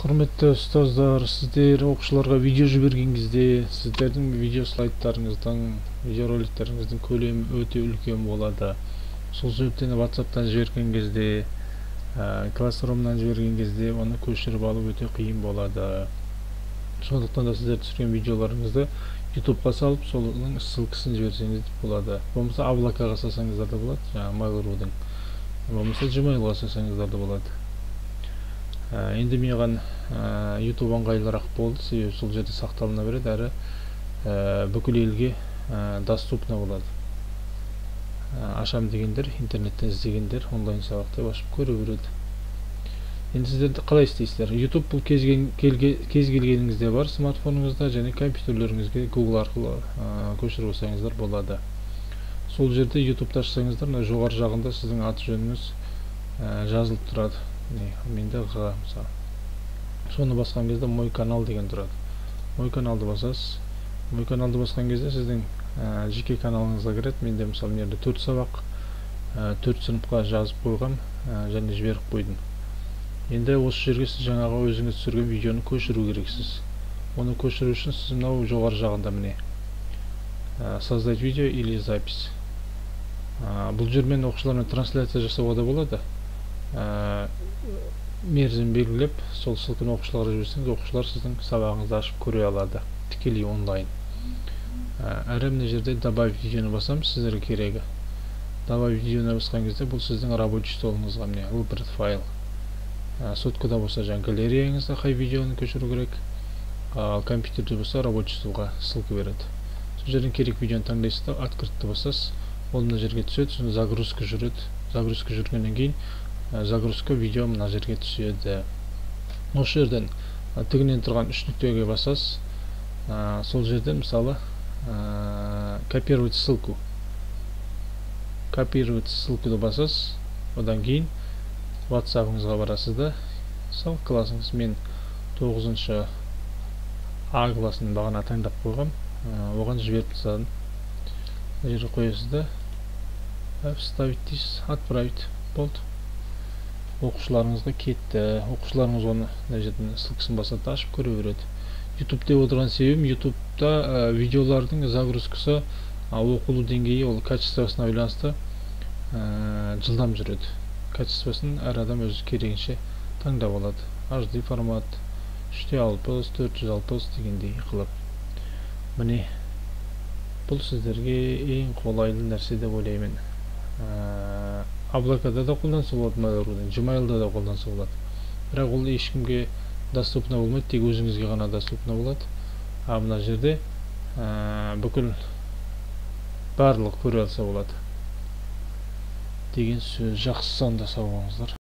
Құрметті ұстаздар, сіздер оқушыларға видео жіберген кезде сіздердің видео слайдтарыңыздың, видеороликтеріңіздің көлемі өте үлкен болады. Сол себептен WhatsApp-тан жіберген кезде, Classroom-нан жіберген кезде оны көшіріп алу өте қиын болады. Сондықтан да сіздер түсірген видеоларыңызды YouTube-ға салып, солының ссылкасын жіберсеңіз болады. Болмаса облакаға салсаңыздар да болады, жаңағы Mail.ru-дың. Болмаса Gmail-ға салсаңыздар да болады. Енді маған YouTube ыңғайлырақ болды, себебі сол жерде сақталына береді, әрі бүкіл елге доступны болады. Ашам дегендер, интернеттен іздегендер онлайн сабақты ашып көре береді. Енді сіздер қалай істейсіздер? YouTube бұл кез келгеніңізде бар, смартфоныңызда және компьютерлеріңізге Google арқылы көшіріп алсаңыздар болады. Сол жерде YouTube-та ашсаңыздар, жоғары жағында сіздің аты жөніңіз жазылып тұрады. Менде Ға, мысалы. Соны басқан кезде мой канал деген тұрады. Мой каналды басасыз. Мой каналды басқан кезде сіздің жеке каналыңызға кіреді. Менде мысалы мерді 4 сабақ, 4 сыныпқа жазып қойғам және жіберіп қойдым. Енді осы жерге сіз жаңағы өзіңіз түсірген видеоны көшіру керексіз. Оны көшіру үшін сіз мынау жоғары жағында міне создать видео или запись. Бұл жермен оқушылармен трансляция жасауға да болады. Мерзім белгілеп, сол ссылканы оқушыларға жіберсеңіз, оқушылар сіздің сабағыңызды ашып көре алады, тікелей онлайн. Әрі мына жерде добавить видеоны басам, сіздерге керегі. Добавить видеоны басқан кезде бұл сіздің рабочий столыңызға міне выбрать файл. Соткада болса жаңа галереяңызда қай видеоны көшіру керек, ал компьютерде болса рабочий столға ссылка береді. Сол жерден керек видеоны таңдайсыз да, открытты басасыз, ол мына жерге түседі, соны загрузка жүреді. Загрузка жүргеннен кейін загрузка видео мына жерге түседі. Осы жерден тігінен тұрған үш нүктеге басасыз. Сол жерден мысалы копировать ссылку. Копировать ссылкуды басасыз. Одан кейін WhatsApp-ыңызға барасыз да, мысалы классыңыз, мен 9-шы А классының бағана таңдап қойғам, оған жіберіп тастадым. Мына жерге қоясыз да, вставить дейсіз, отправить болды. Оқушыларыңызға кетті. Оқушыларыңыз оны мына жерден ссылкасын басады, ашып көре береді. YouTube-те отырған себебім, YouTube-та видеолардың загрузкасы, оқылу деңгейі, ол качествосына байланысты жылдам жүреді. Качествосын әр адам өзі керегінше таңдап алады. HD формат 360, 460 дегендей қылып. Міне, бұл сіздерге ең қолайлы нәрсе деп ойлаймын. Облакада да қолданса болады, Gmail-да да қолданса болады. Бірақ ол ешкімге доступны болмайды, тек өзіңізге ғана доступны болады. Мына жерде бүкіл барлық көре алса болады деген сөз. Жақсы, сонда сау болыңыздар.